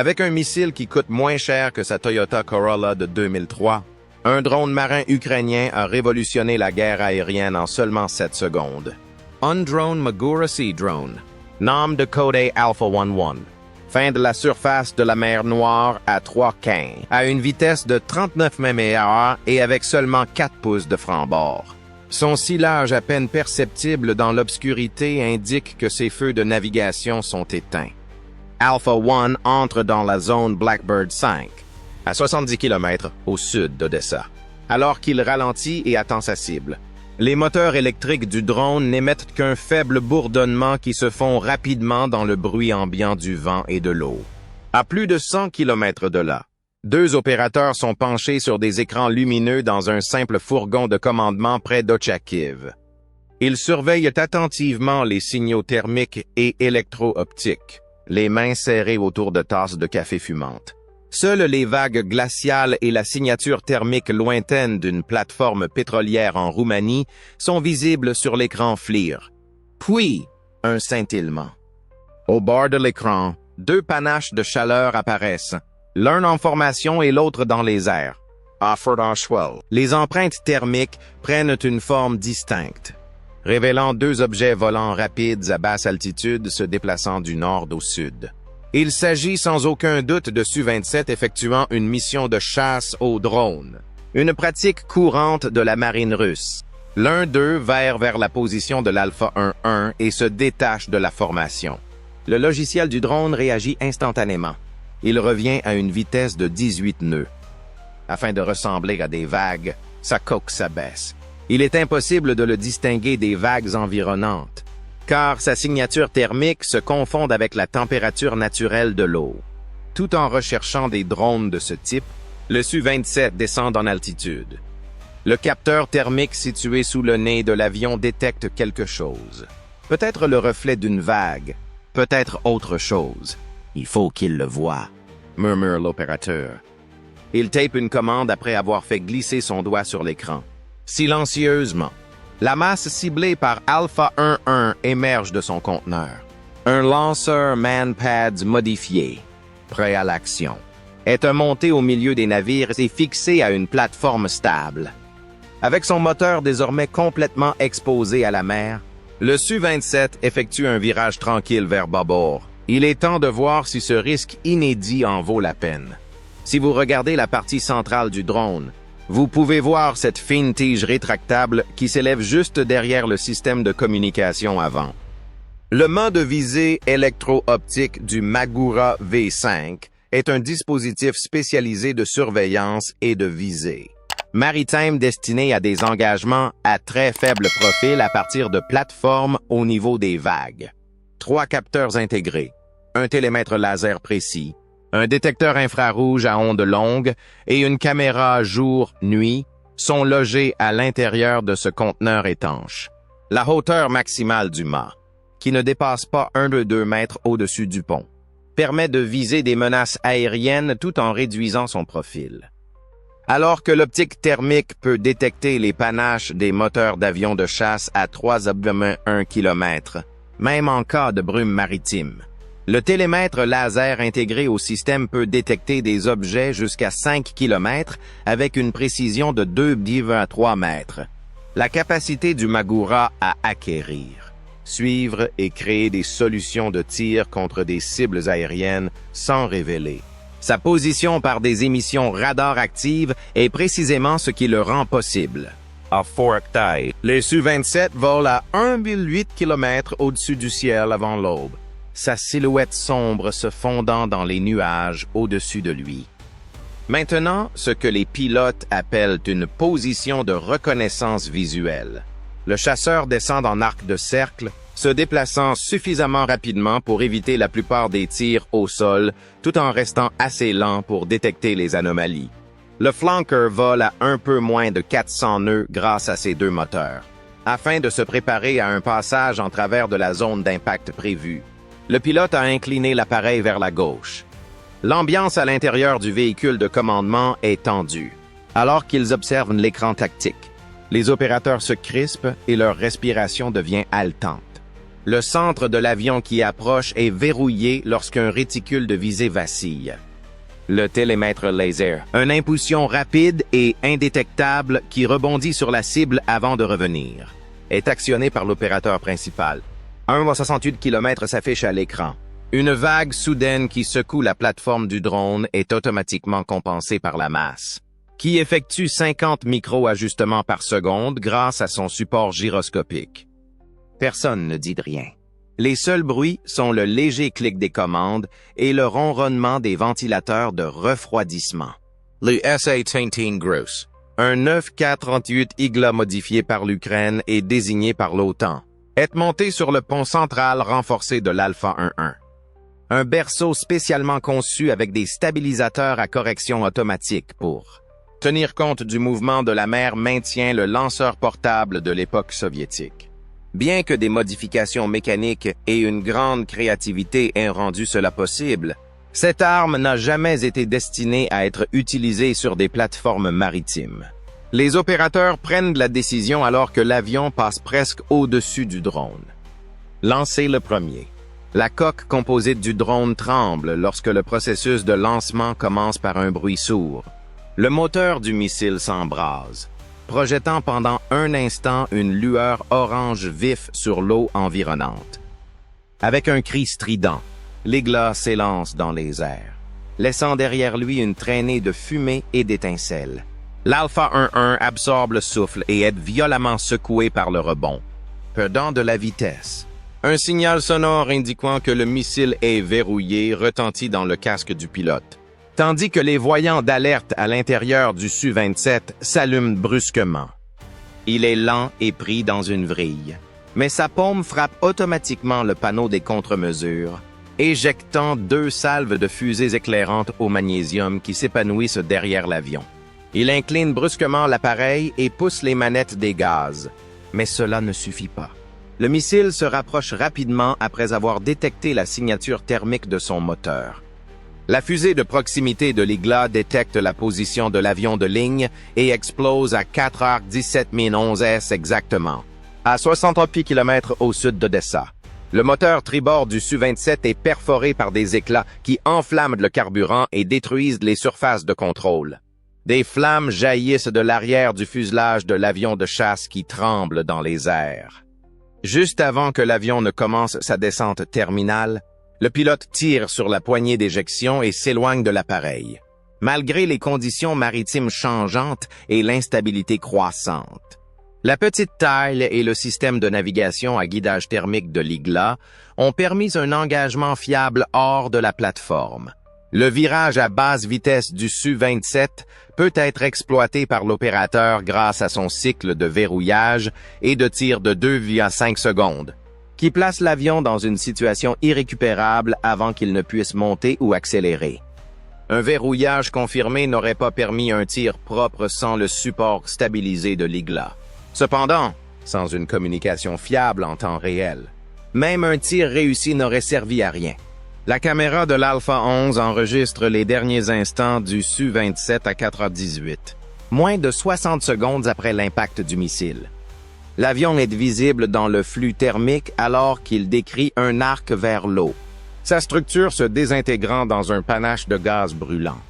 Avec un missile qui coûte moins cher que sa Toyota Corolla de 2003, un drone marin ukrainien a révolutionné la guerre aérienne en seulement 7 secondes. Undrone Magura Sea Drone, nom de code Alpha 11, fin de la surface de la mer Noire à 3 km, à une vitesse de 39 mph et avec seulement 4 pouces de franc-bord. Son silage à peine perceptible dans l'obscurité indique que ses feux de navigation sont éteints. Alpha 1 entre dans la zone Blackbird 5, à 70 km au sud d'Odessa, alors qu'il ralentit et attend sa cible. Les moteurs électriques du drone n'émettent qu'un faible bourdonnement qui se fond rapidement dans le bruit ambiant du vent et de l'eau. À plus de 100 km de là, 2 opérateurs sont penchés sur des écrans lumineux dans un simple fourgon de commandement près d'Ochakiv. Ils surveillent attentivement les signaux thermiques et électro-optiques, les mains serrées autour de tasses de café fumantes. Seules les vagues glaciales et la signature thermique lointaine d'une plateforme pétrolière en Roumanie sont visibles sur l'écran FLIR. Puis, un scintillement. Au bord de l'écran, 2 panaches de chaleur apparaissent, l'un en formation et l'autre dans les airs. Les empreintes thermiques prennent une forme distincte, révélant 2 objets volants rapides à basse altitude se déplaçant du nord au sud. Il s'agit sans aucun doute de Su-27 effectuant une mission de chasse au drone, une pratique courante de la marine russe. L'un d'eux vers la position de l'Alpha 1-1 et se détache de la formation. Le logiciel du drone réagit instantanément. Il revient à une vitesse de 18 nœuds. Afin de ressembler à des vagues, sa coque s'abaisse. Il est impossible de le distinguer des vagues environnantes, car sa signature thermique se confond avec la température naturelle de l'eau. Tout en recherchant des drones de ce type, le Su-27 descend en altitude. Le capteur thermique situé sous le nez de l'avion détecte quelque chose. Peut-être le reflet d'une vague, peut-être autre chose. Il faut qu'il le voie, murmure l'opérateur. Il tape une commande après avoir fait glisser son doigt sur l'écran. Silencieusement, la masse ciblée par Alpha 1-1 émerge de son conteneur. Un lanceur MANPADS modifié, prêt à l'action, est monté au milieu des navires et fixé à une plateforme stable. Avec son moteur désormais complètement exposé à la mer, le Su-27 effectue un virage tranquille vers bâbord. Il est temps de voir si ce risque inédit en vaut la peine. Si vous regardez la partie centrale du drone, vous pouvez voir cette fine tige rétractable qui s'élève juste derrière le système de communication avant. Le mât de visée électro-optique du Magura V5 est un dispositif spécialisé de surveillance et de visée maritime destiné à des engagements à très faible profil à partir de plateformes au niveau des vagues. 3 capteurs intégrés, un télémètre laser précis, un détecteur infrarouge à ondes longues et une caméra jour-nuit sont logés à l'intérieur de ce conteneur étanche. La hauteur maximale du mât, qui ne dépasse pas 1 de 2 mètres au-dessus du pont, permet de viser des menaces aériennes tout en réduisant son profil. Alors que l'optique thermique peut détecter les panaches des moteurs d'avions de chasse à 3,1 km, même en cas de brume maritime. Le télémètre laser intégré au système peut détecter des objets jusqu'à 5 km avec une précision de 2,3 mètres. La capacité du Magura à acquérir, suivre et créer des solutions de tir contre des cibles aériennes sans révéler. Sa position par des émissions radar actives est précisément ce qui le rend possible. À Forktai, les Su-27 volent à 1,8 km au-dessus du ciel avant l'aube, sa silhouette sombre se fondant dans les nuages au-dessus de lui. Maintenant, ce que les pilotes appellent une position de reconnaissance visuelle. Le chasseur descend en arc de cercle, se déplaçant suffisamment rapidement pour éviter la plupart des tirs au sol, tout en restant assez lent pour détecter les anomalies. Le flanker vole à un peu moins de 400 nœuds grâce à ses 2 moteurs, afin de se préparer à un passage en travers de la zone d'impact prévue. Le pilote a incliné l'appareil vers la gauche. L'ambiance à l'intérieur du véhicule de commandement est tendue, alors qu'ils observent l'écran tactique. Les opérateurs se crispent et leur respiration devient haletante. Le centre de l'avion qui approche est verrouillé lorsqu'un réticule de visée vacille. Le télémètre laser, une impulsion rapide et indétectable qui rebondit sur la cible avant de revenir, est actionné par l'opérateur principal. 1,68 km s'affiche à l'écran. Une vague soudaine qui secoue la plateforme du drone est automatiquement compensée par la masse, qui effectue 50 micro-ajustements par seconde grâce à son support gyroscopique. Personne ne dit rien. Les seuls bruits sont le léger clic des commandes et le ronronnement des ventilateurs de refroidissement. Le SA-18 Gross, un 9K-38 Igla modifié par l'Ukraine et désigné par l'OTAN, est monté sur le pont central renforcé de l'Alpha 1-1. Un berceau spécialement conçu avec des stabilisateurs à correction automatique pour tenir compte du mouvement de la mer maintient le lanceur portable de l'époque soviétique. Bien que des modifications mécaniques et une grande créativité aient rendu cela possible, cette arme n'a jamais été destinée à être utilisée sur des plateformes maritimes. Les opérateurs prennent la décision alors que l'avion passe presque au-dessus du drone. Lancez le premier. La coque composite du drone tremble lorsque le processus de lancement commence par un bruit sourd. Le moteur du missile s'embrase, projetant pendant un instant une lueur orange vif sur l'eau environnante. Avec un cri strident, l'Igla s'élance dans les airs, laissant derrière lui une traînée de fumée et d'étincelles. L'Alpha 1-1 absorbe le souffle et est violemment secoué par le rebond, perdant de la vitesse. Un signal sonore indiquant que le missile est verrouillé retentit dans le casque du pilote, tandis que les voyants d'alerte à l'intérieur du Su-27 s'allument brusquement. Il est lent et pris dans une vrille, mais sa paume frappe automatiquement le panneau des contre-mesures, éjectant 2 salves de fusées éclairantes au magnésium qui s'épanouissent derrière l'avion. Il incline brusquement l'appareil et pousse les manettes des gaz, mais cela ne suffit pas. Le missile se rapproche rapidement après avoir détecté la signature thermique de son moteur. La fusée de proximité de l'Igla détecte la position de l'avion de ligne et explose à 4h17 exactement, à 68 km au sud d'Odessa. Le moteur tribord du Su-27 est perforé par des éclats qui enflamment le carburant et détruisent les surfaces de contrôle. Des flammes jaillissent de l'arrière du fuselage de l'avion de chasse qui tremble dans les airs. Juste avant que l'avion ne commence sa descente terminale, le pilote tire sur la poignée d'éjection et s'éloigne de l'appareil, malgré les conditions maritimes changeantes et l'instabilité croissante. La petite taille et le système de navigation à guidage thermique de l'Igla ont permis un engagement fiable hors de la plateforme. Le virage à basse vitesse du Su-27 peut être exploité par l'opérateur grâce à son cycle de verrouillage et de tir de 2,5 secondes, qui place l'avion dans une situation irrécupérable avant qu'il ne puisse monter ou accélérer. Un verrouillage confirmé n'aurait pas permis un tir propre sans le support stabilisé de l'Igla. Cependant, sans une communication fiable en temps réel, même un tir réussi n'aurait servi à rien. La caméra de l'Alpha 11 enregistre les derniers instants du Su-27 à 4h18, moins de 60 secondes après l'impact du missile. L'avion est visible dans le flux thermique alors qu'il décrit un arc vers l'eau, sa structure se désintégrant dans un panache de gaz brûlant.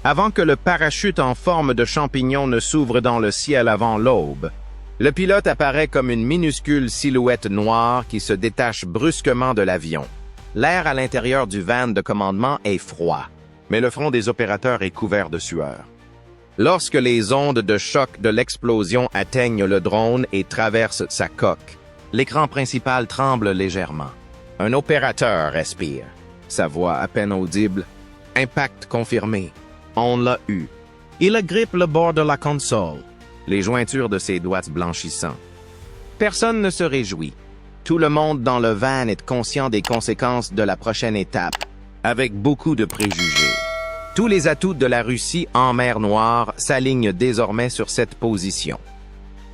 Avant que le parachute en forme de champignon ne s'ouvre dans le ciel avant l'aube, le pilote apparaît comme une minuscule silhouette noire qui se détache brusquement de l'avion. L'air à l'intérieur du van de commandement est froid, mais le front des opérateurs est couvert de sueur. Lorsque les ondes de choc de l'explosion atteignent le drone et traversent sa coque, l'écran principal tremble légèrement. Un opérateur respire, sa voix à peine audible. Impact confirmé. On l'a eu. Il agrippe le bord de la console, les jointures de ses doigts blanchissants. Personne ne se réjouit. Tout le monde dans le van est conscient des conséquences de la prochaine étape, avec beaucoup de préjugés. Tous les atouts de la Russie en mer Noire s'alignent désormais sur cette position.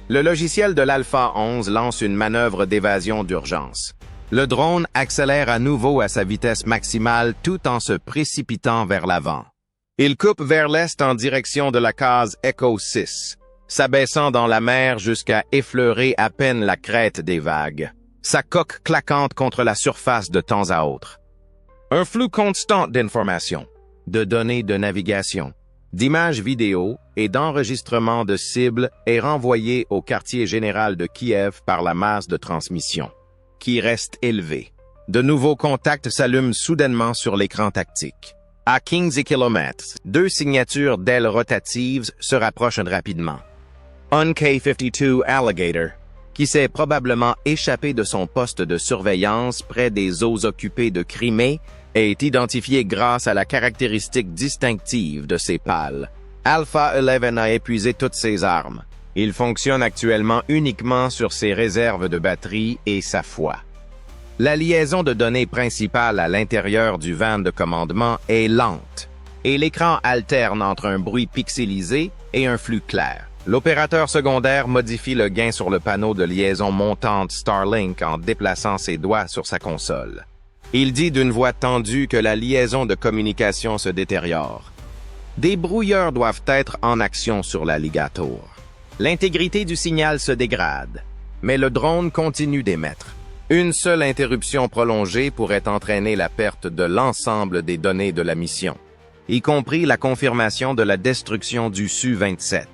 Le logiciel de l'Alpha 11 lance une manœuvre d'évasion d'urgence. Le drone accélère à nouveau à sa vitesse maximale tout en se précipitant vers l'avant. Il coupe vers l'est en direction de la case Echo 6, s'abaissant dans la mer jusqu'à effleurer à peine la crête des vagues. sa coque claquante contre la surface de temps à autre. Un flux constant d'informations, de données de navigation, d'images vidéo et d'enregistrements de cibles est renvoyé au quartier général de Kiev par la masse de transmission, qui reste élevée. De nouveaux contacts s'allument soudainement sur l'écran tactique. À 15 km, deux signatures d'ailes rotatives se rapprochent rapidement. Un K-52 Alligator, qui s'est probablement échappé de son poste de surveillance près des eaux occupées de Crimée, est identifié grâce à la caractéristique distinctive de ses pales. Alpha 11 a épuisé toutes ses armes. Il fonctionne actuellement uniquement sur ses réserves de batterie et sa foi. La liaison de données principale à l'intérieur du van de commandement est lente, et l'écran alterne entre un bruit pixelisé et un flux clair. L'opérateur secondaire modifie le gain sur le panneau de liaison montante Starlink en déplaçant ses doigts sur sa console. Il dit d'une voix tendue que la liaison de communication se détériore. Des brouilleurs doivent être en action sur l'Alligator. L'intégrité du signal se dégrade, mais le drone continue d'émettre. Une seule interruption prolongée pourrait entraîner la perte de l'ensemble des données de la mission, y compris la confirmation de la destruction du Su-27.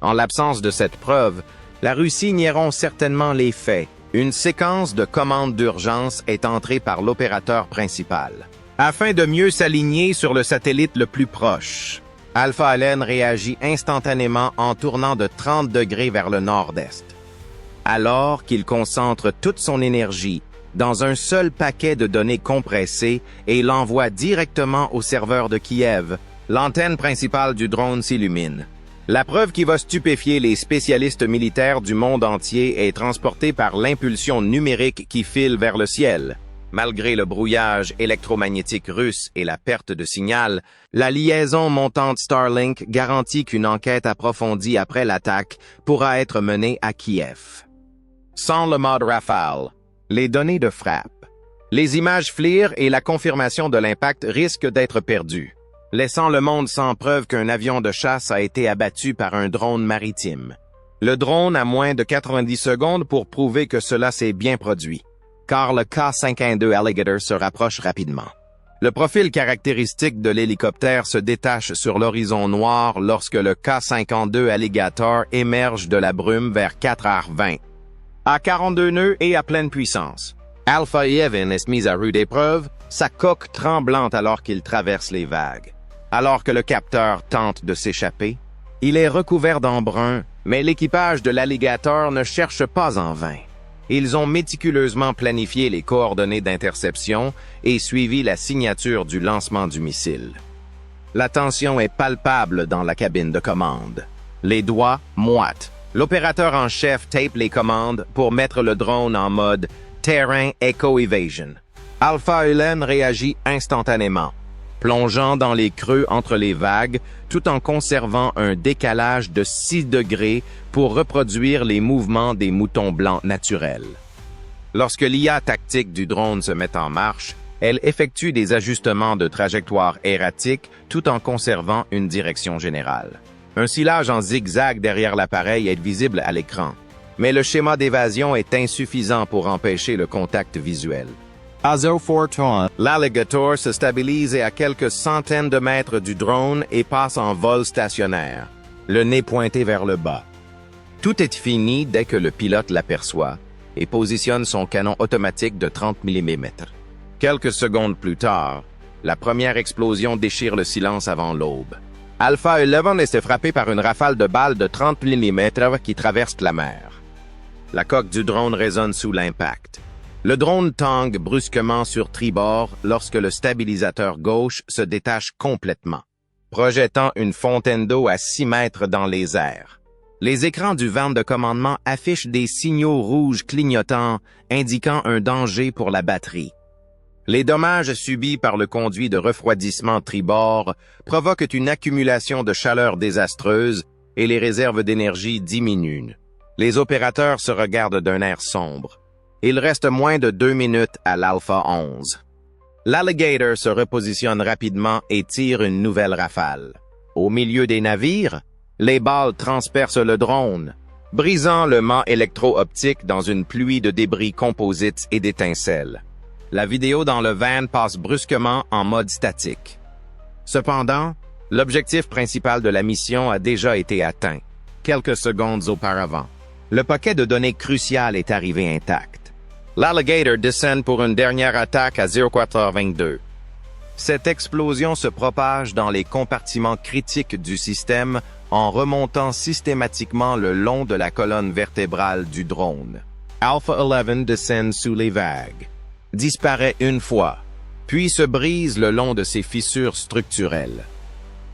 En l'absence de cette preuve, la Russie nieront certainement les faits. Une séquence de commandes d'urgence est entrée par l'opérateur principal, afin de mieux s'aligner sur le satellite le plus proche. Alpha Allen réagit instantanément en tournant de 30 degrés vers le nord-est. Alors qu'il concentre toute son énergie dans un seul paquet de données compressées et l'envoie directement au serveur de Kiev, l'antenne principale du drone s'illumine. La preuve qui va stupéfier les spécialistes militaires du monde entier est transportée par l'impulsion numérique qui file vers le ciel. Malgré le brouillage électromagnétique russe et la perte de signal, la liaison montante Starlink garantit qu'une enquête approfondie après l'attaque pourra être menée à Kiev. Sans le mode Rafale, les données de frappe, les images FLIR et la confirmation de l'impact risquent d'être perdues, laissant le monde sans preuve qu'un avion de chasse a été abattu par un drone maritime. Le drone a moins de 90 secondes pour prouver que cela s'est bien produit, car le K-52 Alligator se rapproche rapidement. Le profil caractéristique de l'hélicoptère se détache sur l'horizon noir lorsque le K-52 Alligator émerge de la brume vers 4h20. À 42 nœuds et à pleine puissance, Alpha 11 est mise à rude épreuve, sa coque tremblante alors qu'il traverse les vagues. Alors que le capteur tente de s'échapper, il est recouvert d'embrun, mais l'équipage de l'Alligator ne cherche pas en vain. Ils ont méticuleusement planifié les coordonnées d'interception et suivi la signature du lancement du missile. La tension est palpable dans la cabine de commande. Les doigts moitent. L'opérateur en chef tape les commandes pour mettre le drone en mode Terrain Echo Evasion. Alpha 11 réagit instantanément, plongeant dans les creux entre les vagues tout en conservant un décalage de 6 degrés pour reproduire les mouvements des moutons blancs naturels. Lorsque l'IA tactique du drone se met en marche, elle effectue des ajustements de trajectoire erratiques tout en conservant une direction générale. Un silage en zigzag derrière l'appareil est visible à l'écran, mais le schéma d'évasion est insuffisant pour empêcher le contact visuel. À 04 L'Alligator se stabilise à quelques centaines de mètres du drone et passe en vol stationnaire, le nez pointé vers le bas. Tout est fini dès que le pilote l'aperçoit et positionne son canon automatique de 30 mm. Quelques secondes plus tard, la première explosion déchire le silence avant l'aube. Alpha 11 est frappé par une rafale de balles de 30 mm qui traverse la mer. La coque du drone résonne sous l'impact. Le drone tangue brusquement sur tribord lorsque le stabilisateur gauche se détache complètement, projetant une fontaine d'eau à 6 mètres dans les airs. Les écrans du van de commandement affichent des signaux rouges clignotants indiquant un danger pour la batterie. Les dommages subis par le conduit de refroidissement tribord provoquent une accumulation de chaleur désastreuse et les réserves d'énergie diminuent. Les opérateurs se regardent d'un air sombre. Il reste moins de 2 minutes à l'Alpha 11. L'Alligator se repositionne rapidement et tire une nouvelle rafale. Au milieu des navires, les balles transpercent le drone, brisant le mât électro-optique dans une pluie de débris composites et d'étincelles. La vidéo dans le van passe brusquement en mode statique. Cependant, l'objectif principal de la mission a déjà été atteint, quelques secondes auparavant. Le paquet de données crucial est arrivé intact. L'Alligator descend pour une dernière attaque à 04h22. Cette explosion se propage dans les compartiments critiques du système en remontant systématiquement le long de la colonne vertébrale du drone. Alpha 11 descend sous les vagues, disparaît une fois, puis se brise le long de ses fissures structurelles.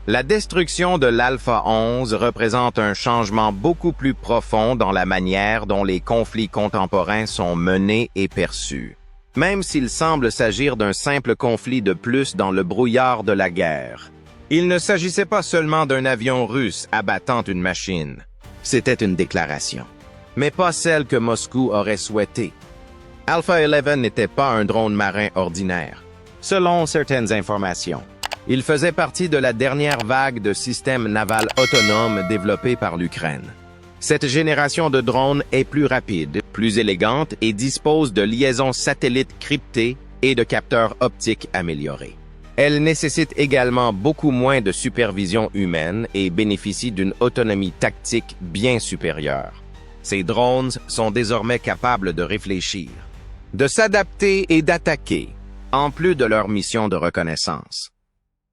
La destruction de l'Alpha 11 représente un changement beaucoup plus profond dans la manière dont les conflits contemporains sont menés et perçus. Même s'il semble s'agir d'un simple conflit de plus dans le brouillard de la guerre. Il ne s'agissait pas seulement d'un avion russe abattant une machine. C'était une déclaration, mais pas celle que Moscou aurait souhaitée. Alpha 11 n'était pas un drone marin ordinaire, selon certaines informations. Il faisait partie de la dernière vague de systèmes navals autonomes développés par l'Ukraine. Cette génération de drones est plus rapide, plus élégante et dispose de liaisons satellites cryptées et de capteurs optiques améliorés. Elle nécessite également beaucoup moins de supervision humaine et bénéficie d'une autonomie tactique bien supérieure. Ces drones sont désormais capables de réfléchir, de s'adapter et d'attaquer, en plus de leur mission de reconnaissance.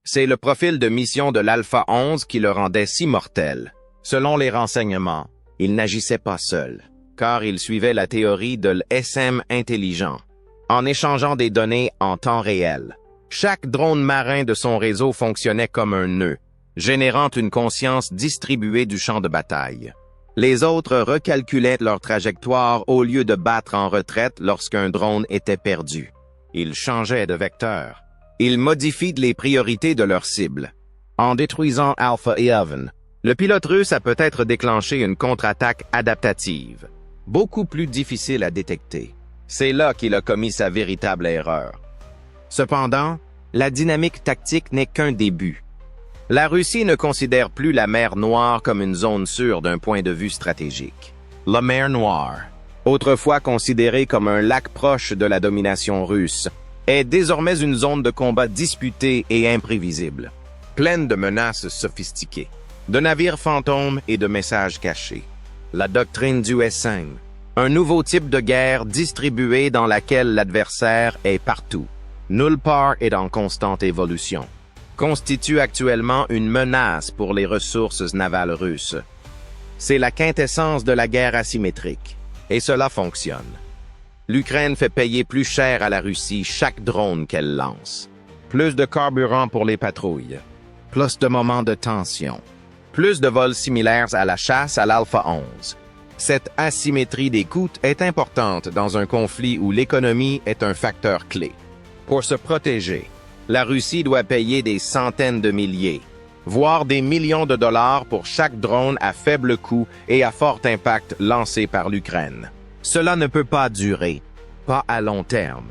C'est le profil de mission de l'Alpha 11 qui le rendait si mortel. Selon les renseignements, il n'agissait pas seul, car il suivait la théorie de l'SM intelligent, en échangeant des données en temps réel. Chaque drone marin de son réseau fonctionnait comme un nœud, générant une conscience distribuée du champ de bataille. Les autres recalculaient leur trajectoire au lieu de battre en retraite lorsqu'un drone était perdu. Ils changeaient de vecteur. Ils modifient les priorités de leur cible. En détruisant Alpha 11, le pilote russe a peut-être déclenché une contre-attaque adaptative, beaucoup plus difficile à détecter. C'est là qu'il a commis sa véritable erreur. Cependant, la dynamique tactique n'est qu'un début. La Russie ne considère plus la mer Noire comme une zone sûre d'un point de vue stratégique. La mer Noire, autrefois considérée comme un lac proche de la domination russe, est désormais une zone de combat disputée et imprévisible, pleine de menaces sophistiquées, de navires fantômes et de messages cachés. La doctrine du SM, un nouveau type de guerre distribuée dans laquelle l'adversaire est partout, nulle part et en constante évolution, constitue actuellement une menace pour les ressources navales russes. C'est la quintessence de la guerre asymétrique, et cela fonctionne. L'Ukraine fait payer plus cher à la Russie chaque drone qu'elle lance. Plus de carburant pour les patrouilles, plus de moments de tension, plus de vols similaires à la chasse à l'Alpha 11. Cette asymétrie des coûts est importante dans un conflit où l'économie est un facteur clé. Pour se protéger, la Russie doit payer des centaines de milliers, voire des millions de dollars pour chaque drone à faible coût et à fort impact lancé par l'Ukraine. Cela ne peut pas durer, pas à long terme.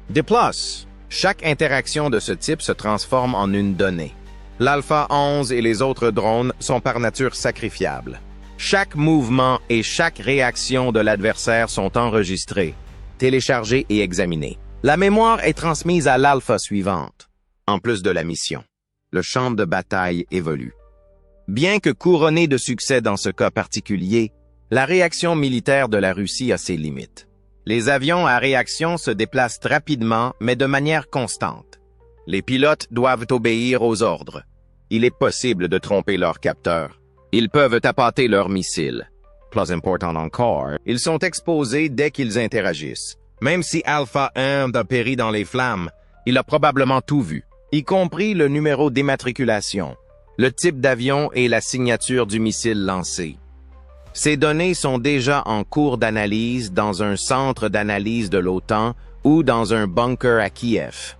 De plus, chaque interaction de ce type se transforme en une donnée. L'Alpha 11 et les autres drones sont par nature sacrifiables. Chaque mouvement et chaque réaction de l'adversaire sont enregistrés, téléchargés et examinés. La mémoire est transmise à l'Alpha suivante. En plus de la mission, le champ de bataille évolue. Bien que couronné de succès dans ce cas particulier, la réaction militaire de la Russie a ses limites. Les avions à réaction se déplacent rapidement, mais de manière constante. Les pilotes doivent obéir aux ordres. Il est possible de tromper leurs capteurs. Ils peuvent appâter leurs missiles. Plus important encore, ils sont exposés dès qu'ils interagissent. Même si Alpha 1 a péri dans les flammes, il a probablement tout vu, y compris le numéro d'immatriculation, le type d'avion et la signature du missile lancé. Ces données sont déjà en cours d'analyse dans un centre d'analyse de l'OTAN ou dans un bunker à Kiev.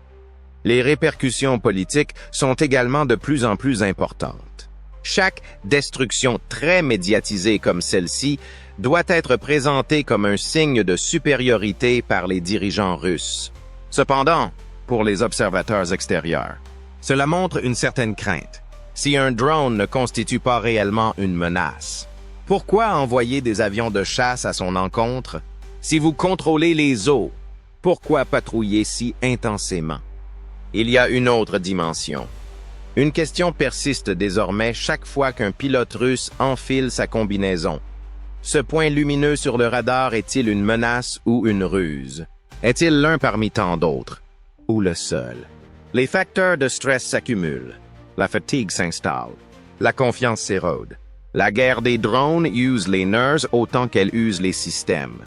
Les répercussions politiques sont également de plus en plus importantes. Chaque destruction très médiatisée comme celle-ci doit être présentée comme un signe de supériorité par les dirigeants russes. Cependant, pour les observateurs extérieurs, cela montre une certaine crainte. Si un drone ne constitue pas réellement une menace, Pourquoi envoyer des avions de chasse à son encontre? Si vous contrôlez les eaux, pourquoi patrouiller si intensément? Il y a une autre dimension. Une question persiste désormais chaque fois qu'un pilote russe enfile sa combinaison. Ce point lumineux sur le radar est-il une menace ou une ruse? Est-il l'un parmi tant d'autres? Ou le seul? Les facteurs de stress s'accumulent. La fatigue s'installe. La confiance s'érode. La guerre des drones use les nerfs autant qu'elle use les systèmes.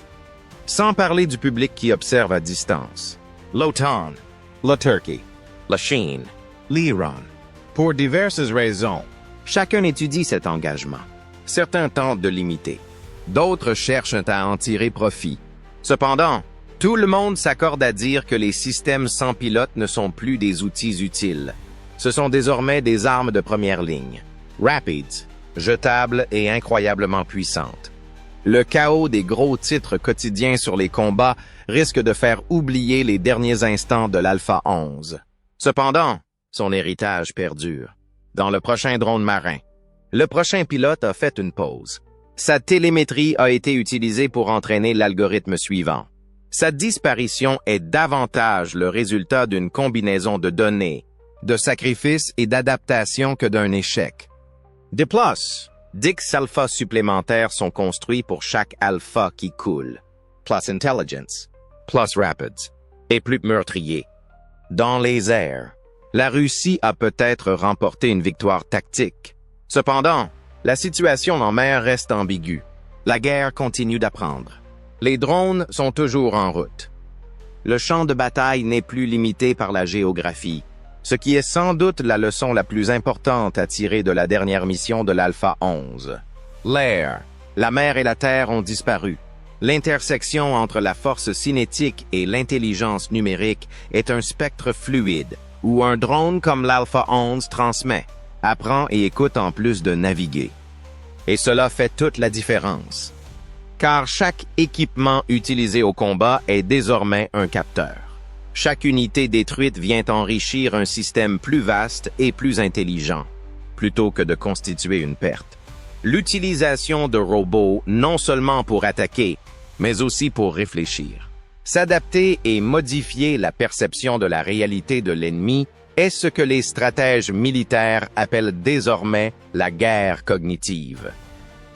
Sans parler du public qui observe à distance. L'OTAN, la Turquie, la Chine, l'Iran. Pour diverses raisons, chacun étudie cet engagement. Certains tentent de l'imiter. D'autres cherchent à en tirer profit. Cependant, tout le monde s'accorde à dire que les systèmes sans pilote ne sont plus des outils utiles. Ce sont désormais des armes de première ligne. Rapides, jetables et incroyablement puissantes. Le chaos des gros titres quotidiens sur les combats risque de faire oublier les derniers instants de l'Alpha 11. Cependant, son héritage perdure. Dans le prochain drone marin, le prochain pilote a fait une pause. Sa télémétrie a été utilisée pour entraîner l'algorithme suivant. Sa disparition est davantage le résultat d'une combinaison de données, de sacrifices et d'adaptation que d'un échec. De plus, 10 alphas supplémentaires sont construits pour chaque alpha qui coule. Plus intelligence, plus rapids, et plus meurtrier. Dans les airs, la Russie a peut-être remporté une victoire tactique. Cependant, la situation en mer reste ambiguë. La guerre continue d'apprendre. Les drones sont toujours en route. Le champ de bataille n'est plus limité par la géographie, ce qui est sans doute la leçon la plus importante à tirer de la dernière mission de l'Alpha 11. L'air, la mer et la terre ont disparu. L'intersection entre la force cinétique et l'intelligence numérique est un spectre fluide, où un drone comme l'Alpha 11 transmet, apprend et écoute en plus de naviguer. Et cela fait toute la différence. Car chaque équipement utilisé au combat est désormais un capteur. Chaque unité détruite vient enrichir un système plus vaste et plus intelligent, plutôt que de constituer une perte. L'utilisation de robots non seulement pour attaquer, mais aussi pour réfléchir. S'adapter et modifier la perception de la réalité de l'ennemi est ce que les stratèges militaires appellent désormais la guerre cognitive.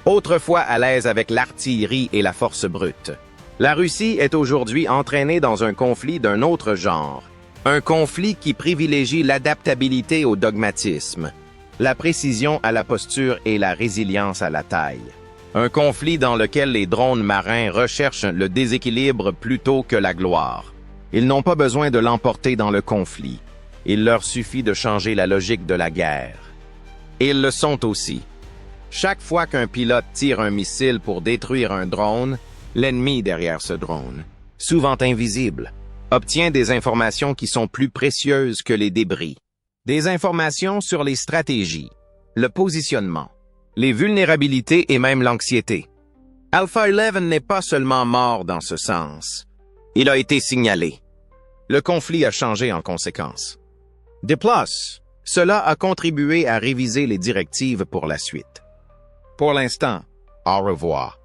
Autrefois à l'aise avec l'artillerie et la force brute, la Russie est aujourd'hui entraînée dans un conflit d'un autre genre. Un conflit qui privilégie l'adaptabilité au dogmatisme, la précision à la posture et la résilience à la taille. Un conflit dans lequel les drones marins recherchent le déséquilibre plutôt que la gloire. Ils n'ont pas besoin de l'emporter dans le conflit. Il leur suffit de changer la logique de la guerre. Ils le sont aussi. Chaque fois qu'un pilote tire un missile pour détruire un drone, l'ennemi derrière ce drone, souvent invisible, obtient des informations qui sont plus précieuses que les débris. Des informations sur les stratégies, le positionnement, les vulnérabilités et même l'anxiété. Alpha 11 n'est pas seulement mort dans ce sens. Il a été signalé. Le conflit a changé en conséquence. De plus, cela a contribué à réviser les directives pour la suite. Pour l'instant, au revoir.